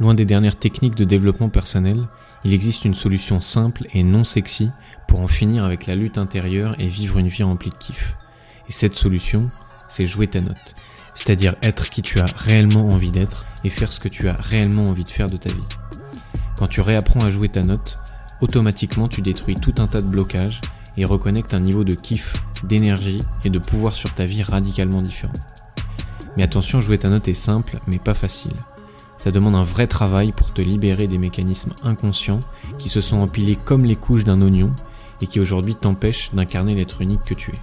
Loin des dernières techniques de développement personnel, il existe une solution simple et non sexy pour en finir avec la lutte intérieure et vivre une vie remplie de kiff. Et cette solution, c'est jouer ta note. C'est-à-dire être qui tu as réellement envie d'être et faire ce que tu as réellement envie de faire de ta vie. Quand tu réapprends à jouer ta note, automatiquement tu détruis tout un tas de blocages et reconnectes un niveau de kiff, d'énergie et de pouvoir sur ta vie radicalement différent. Mais attention, jouer ta note est simple mais pas facile. Ça demande un vrai travail pour te libérer des mécanismes inconscients qui se sont empilés comme les couches d'un oignon et qui aujourd'hui t'empêchent d'incarner l'être unique que tu es.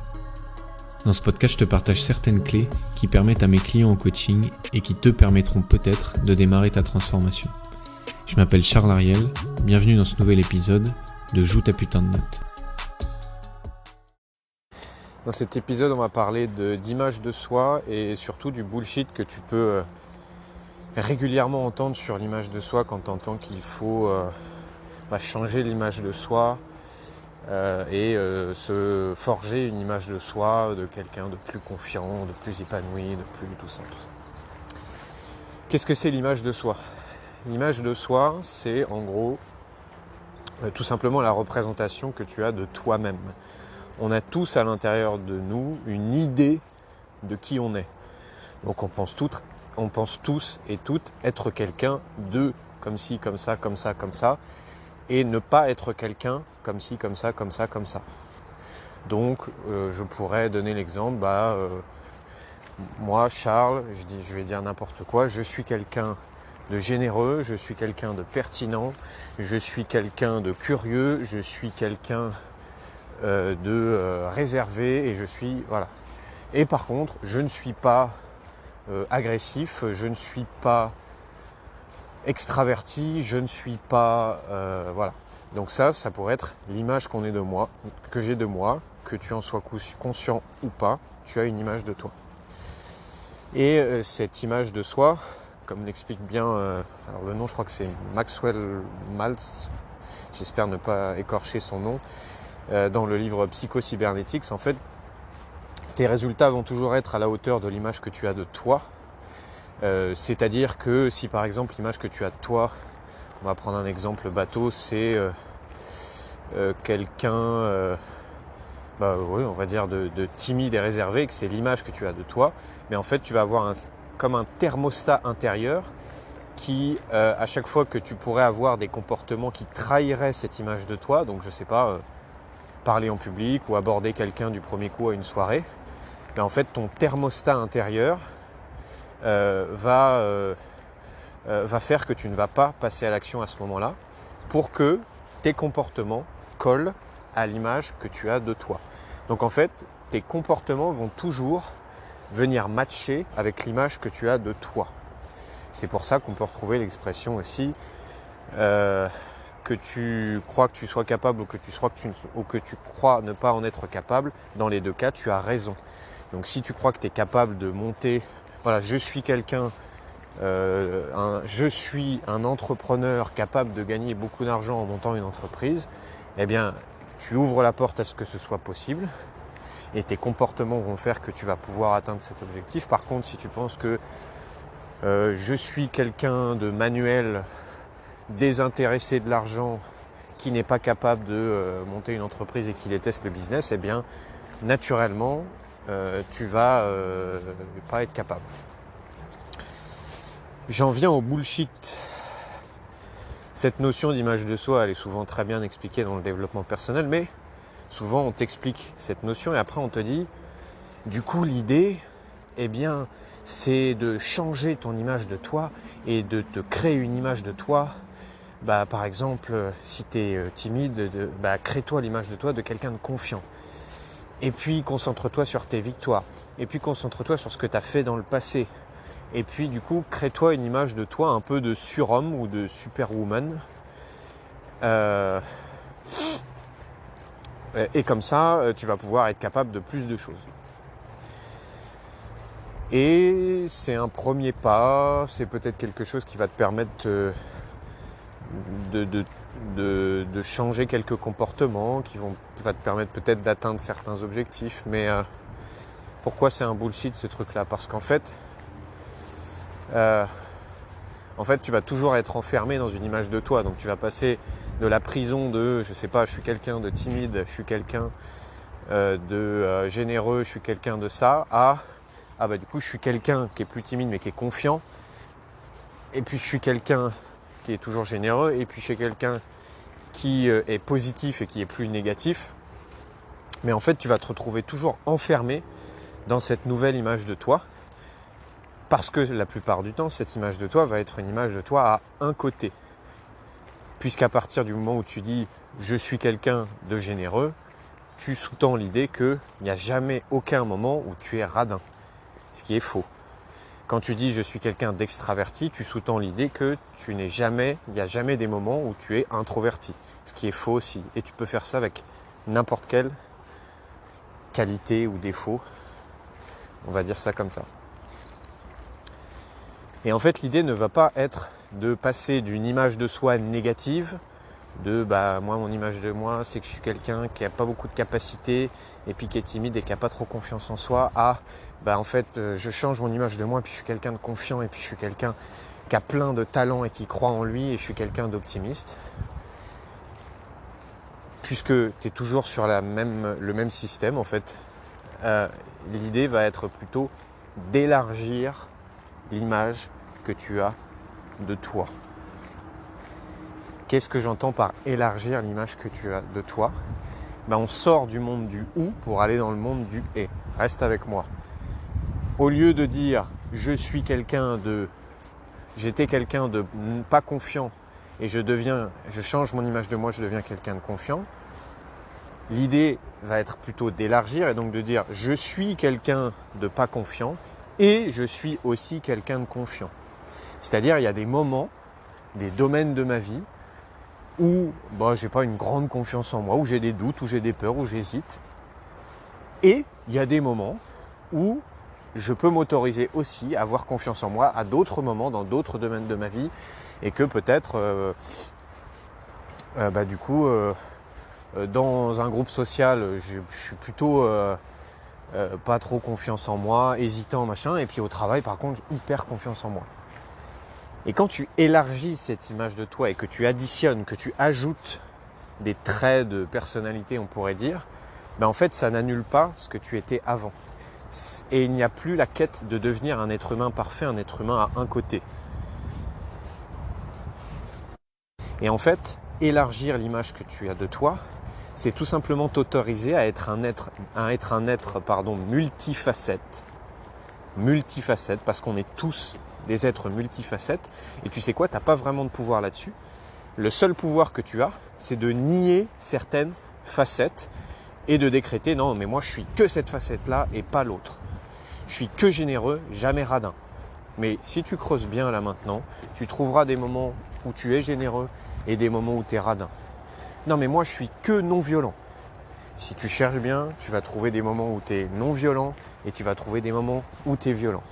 Dans ce podcast, je te partage certaines clés qui permettent à mes clients en coaching et qui te permettront peut-être de démarrer ta transformation. Je m'appelle Charles Ariel, bienvenue dans ce nouvel épisode de Joue ta putain de note. Dans cet épisode, on va parler d'image de soi et surtout du bullshit que tu peux régulièrement entendre sur l'image de soi quand tu entends qu'il faut changer l'image de soi et se forger une image de soi, de quelqu'un de plus confiant, de plus épanoui, de plus tout ça. Qu'est-ce que c'est l'image de soi ? L'image de soi, c'est en gros tout simplement la représentation que tu as de toi-même. On a tous à l'intérieur de nous une idée de qui on est. Donc on pense tous et toutes être quelqu'un de comme ci, comme ça, comme ça, comme ça, et ne pas être quelqu'un comme ci, comme ça, comme ça, comme ça. Donc je pourrais donner l'exemple, moi Charles, je vais dire n'importe quoi, je suis quelqu'un de généreux, je suis quelqu'un de pertinent, je suis quelqu'un de curieux, je suis quelqu'un de réservé et je suis voilà. Et par contre, je ne suis pas agressif, je ne suis pas extraverti, je ne suis pas voilà. Donc ça pourrait être l'image qu'on est de moi, que j'ai de moi, que tu en sois conscient ou pas, tu as une image de toi. Et cette image de soi, comme l'explique bien, alors le nom je crois que c'est Maxwell Maltz, j'espère ne pas écorcher son nom, dans le livre Psycho-Cybernetics, en fait, tes résultats vont toujours être à la hauteur de l'image que tu as de toi. C'est-à-dire que si par exemple l'image que tu as de toi, on va prendre un exemple bateau, c'est quelqu'un, on va dire de timide et réservé, que c'est l'image que tu as de toi, mais en fait tu vas avoir comme un thermostat intérieur qui, à chaque fois que tu pourrais avoir des comportements qui trahiraient cette image de toi, donc je sais pas, parler en public ou aborder quelqu'un du premier coup à une soirée, en fait ton thermostat intérieur va faire que tu ne vas pas passer à l'action à ce moment-là pour que tes comportements collent à l'image que tu as de toi. Donc en fait, tes comportements vont toujours venir matcher avec l'image que tu as de toi. C'est pour ça qu'on peut retrouver l'expression aussi que tu crois que tu sois capable ou que tu crois ne pas en être capable, dans les deux cas, tu as raison. Donc si tu crois que tu es capable de monter, je suis quelqu'un, je suis un entrepreneur capable de gagner beaucoup d'argent en montant une entreprise, eh bien, tu ouvres la porte à ce que ce soit possible et tes comportements vont faire que tu vas pouvoir atteindre cet objectif. Par contre, si tu penses que je suis quelqu'un de manuel, désintéressé de l'argent, qui n'est pas capable de monter une entreprise et qui déteste le business, eh bien, naturellement, tu vas pas être capable. J'en viens au bullshit. Cette notion d'image de soi, elle est souvent très bien expliquée dans le développement personnel, mais souvent on t'explique cette notion et après on te dit, du coup l'idée, eh bien, c'est de changer ton image de toi et de te créer une image de toi. Par exemple, si tu es timide, crée-toi l'image de toi de quelqu'un de confiant. Et puis concentre-toi sur tes victoires. Et puis concentre-toi sur ce que tu as fait dans le passé. Et puis du coup, crée-toi une image de toi un peu de surhomme ou de superwoman. Et comme ça, tu vas pouvoir être capable de plus de choses. Et c'est un premier pas, c'est peut-être quelque chose qui va te permettre de changer quelques comportements, qui va te permettre peut-être d'atteindre certains objectifs. Mais pourquoi c'est un bullshit ce truc-là ? Parce qu'en fait, En fait, tu vas toujours être enfermé dans une image de toi. Donc tu vas passer de la prison de, je sais pas, je suis quelqu'un de timide, je suis quelqu'un de généreux, je suis quelqu'un de ça, à ah bah du coup je suis quelqu'un qui est plus timide mais qui est confiant. Et puis je suis quelqu'un qui est toujours généreux. Et puis je suis quelqu'un qui est positif et qui est plus négatif. Mais en fait, tu vas te retrouver toujours enfermé dans cette nouvelle image de toi. Parce que la plupart du temps, cette image de toi va être une image de toi à un côté. Puisqu'à partir du moment où tu dis « je suis quelqu'un de généreux », tu sous-tends l'idée qu'il n'y a jamais aucun moment où tu es radin. Ce qui est faux. Quand tu dis « je suis quelqu'un d'extraverti », tu sous-tends l'idée que il n'y a jamais des moments où tu es introverti. Ce qui est faux aussi. Et tu peux faire ça avec n'importe quelle qualité ou défaut. On va dire ça comme ça. Et en fait, l'idée ne va pas être de passer d'une image de soi négative, de moi, mon image de moi, c'est que je suis quelqu'un qui n'a pas beaucoup de capacités et puis qui est timide et qui n'a pas trop confiance en soi, à en fait, je change mon image de moi et puis je suis quelqu'un de confiant et puis je suis quelqu'un qui a plein de talents et qui croit en lui et je suis quelqu'un d'optimiste. Puisque tu es toujours sur le même système, en fait, l'idée va être plutôt d'élargir l'image que tu as de toi. Qu'est-ce que j'entends par élargir l'image que tu as de toi ? On sort du monde du ou pour aller dans le monde du et. Reste avec moi. Au lieu de dire j'étais quelqu'un de pas confiant et je change mon image de moi, je deviens quelqu'un de confiant. L'idée va être plutôt d'élargir et donc de dire je suis quelqu'un de pas confiant et je suis aussi quelqu'un de confiant. C'est-à-dire il y a des moments, des domaines de ma vie où j'ai pas une grande confiance en moi, où j'ai des doutes, où j'ai des peurs, où j'hésite. Et il y a des moments où je peux m'autoriser aussi à avoir confiance en moi à d'autres moments, dans d'autres domaines de ma vie, et que peut-être dans un groupe social, je suis plutôt pas trop confiance en moi, hésitant, machin, et puis au travail, par contre, j'ai hyper confiance en moi. Et quand tu élargis cette image de toi et que tu additionnes, que tu ajoutes des traits de personnalité, on pourrait dire, en fait, ça n'annule pas ce que tu étais avant. Et il n'y a plus la quête de devenir un être humain parfait, un être humain à un côté. Et en fait, élargir l'image que tu as de toi, c'est tout simplement t'autoriser à être un être multifacette. Multifacette, parce qu'on est tous des êtres multifacettes. Et tu sais quoi, tu n'as pas vraiment de pouvoir là-dessus. Le seul pouvoir que tu as, c'est de nier certaines facettes et de décréter non, mais moi je suis que cette facette-là et pas l'autre. Je suis que généreux, jamais radin. Mais si tu creuses bien là maintenant, tu trouveras des moments où tu es généreux et des moments où tu es radin. Non, mais moi je suis que non violent. Si tu cherches bien, tu vas trouver des moments où tu es non violent et tu vas trouver des moments où tu es violent.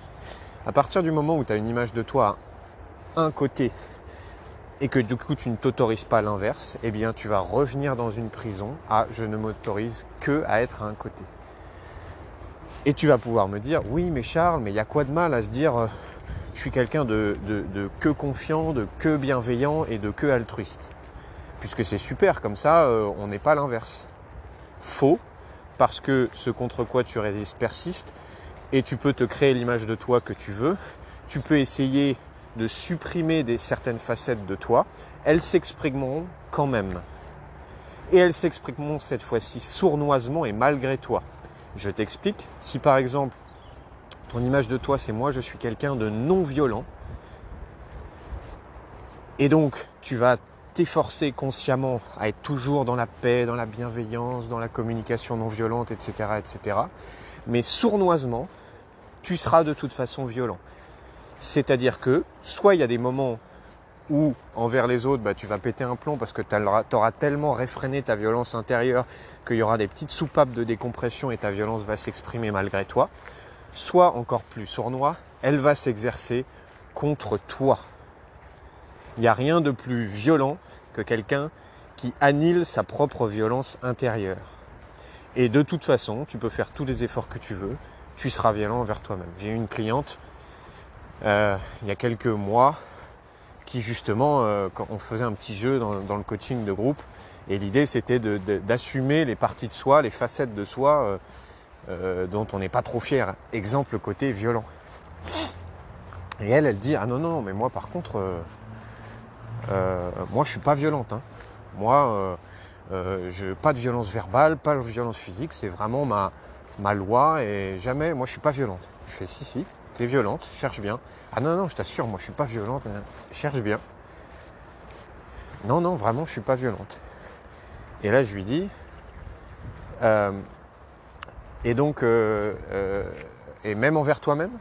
À partir du moment où tu as une image de toi à un côté et que du coup tu ne t'autorises pas l'inverse, eh bien tu vas revenir dans une prison à je ne m'autorise que à être à un côté. Et tu vas pouvoir me dire oui mais Charles, mais il y a quoi de mal à se dire je suis quelqu'un de que confiant, de que bienveillant et de que altruiste. Puisque c'est super, comme ça on n'est pas l'inverse. Faux, parce que ce contre quoi tu résistes persiste et tu peux te créer l'image de toi que tu veux. Tu peux essayer de supprimer certaines facettes de toi. Elles s'exprimeront quand même. Et elles s'exprimeront cette fois-ci sournoisement et malgré toi. Je t'explique. Si par exemple, ton image de toi c'est moi, je suis quelqu'un de non violent. Et donc, tu vas t'efforcer consciemment à être toujours dans la paix, dans la bienveillance, dans la communication non violente, etc., etc. Mais sournoisement, tu seras de toute façon violent. C'est-à-dire que, soit il y a des moments où, envers les autres, tu vas péter un plomb parce que tu auras tellement réfréné ta violence intérieure qu'il y aura des petites soupapes de décompression et ta violence va s'exprimer malgré toi. Soit, encore plus sournois, elle va s'exercer contre toi. Il n'y a rien de plus violent que quelqu'un qui annule sa propre violence intérieure. Et de toute façon, tu peux faire tous les efforts que tu veux, tu seras violent envers toi-même. J'ai eu une cliente il y a quelques mois qui justement, quand on faisait un petit jeu dans le coaching de groupe, et l'idée c'était d'assumer les parties de soi, les facettes de soi dont on n'est pas trop fier. Exemple, le côté violent. Et elle dit, ah non, mais moi par contre, moi je suis pas violente. Hein. Moi, pas de violence verbale, pas de violence physique, c'est vraiment ma loi et jamais, moi je suis pas violente. Je fais si, t'es violente, cherche bien. Ah non, je t'assure, moi je suis pas violente, cherche bien. Non, vraiment je suis pas violente. Et là je lui dis, et donc, et même envers toi-même.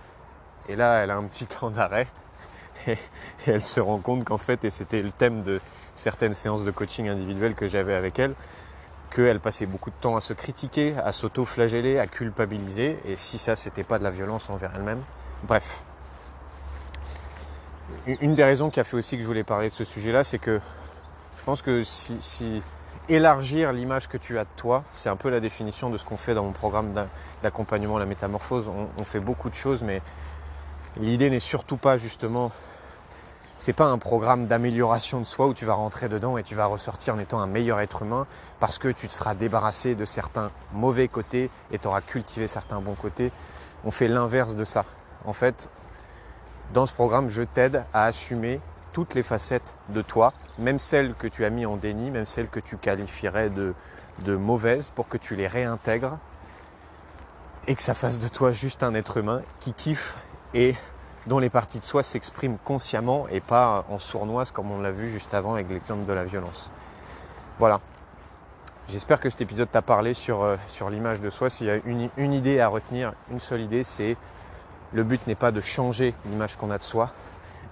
Et là elle a un petit temps d'arrêt et elle se rend compte qu'en fait, et c'était le thème de certaines séances de coaching individuel que j'avais avec elle, qu'elle passait beaucoup de temps à se critiquer, à s'auto-flageller, à culpabiliser, et si ça, c'était pas de la violence envers elle-même. Bref. Une des raisons qui a fait aussi que je voulais parler de ce sujet-là, c'est que je pense que si élargir l'image que tu as de toi, c'est un peu la définition de ce qu'on fait dans mon programme d'accompagnement à la métamorphose. On fait beaucoup de choses, mais l'idée n'est surtout pas justement... C'est pas un programme d'amélioration de soi où tu vas rentrer dedans et tu vas ressortir en étant un meilleur être humain parce que tu te seras débarrassé de certains mauvais côtés et tu auras cultivé certains bons côtés. On fait l'inverse de ça. En fait, dans ce programme, je t'aide à assumer toutes les facettes de toi, même celles que tu as mis en déni, même celles que tu qualifierais de mauvaises, pour que tu les réintègres et que ça fasse de toi juste un être humain qui kiffe et dont les parties de soi s'expriment consciemment et pas en sournoise comme on l'a vu juste avant avec l'exemple de la violence. Voilà. J'espère que cet épisode t'a parlé sur l'image de soi. S'il y a une idée à retenir, une seule idée, c'est le but n'est pas de changer l'image qu'on a de soi,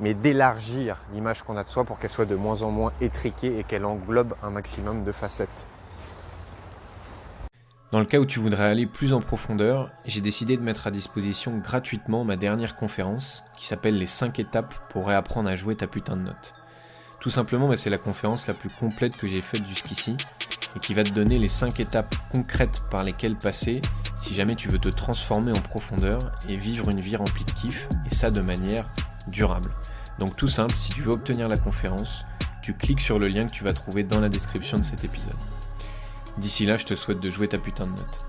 mais d'élargir l'image qu'on a de soi pour qu'elle soit de moins en moins étriquée et qu'elle englobe un maximum de facettes. Dans le cas où tu voudrais aller plus en profondeur, j'ai décidé de mettre à disposition gratuitement ma dernière conférence qui s'appelle les 5 étapes pour réapprendre à jouer ta putain de note. Tout simplement, c'est la conférence la plus complète que j'ai faite jusqu'ici et qui va te donner les 5 étapes concrètes par lesquelles passer si jamais tu veux te transformer en profondeur et vivre une vie remplie de kiff, et ça de manière durable. Donc tout simple, si tu veux obtenir la conférence, tu cliques sur le lien que tu vas trouver dans la description de cet épisode. D'ici là, je te souhaite de jouer ta putain de note.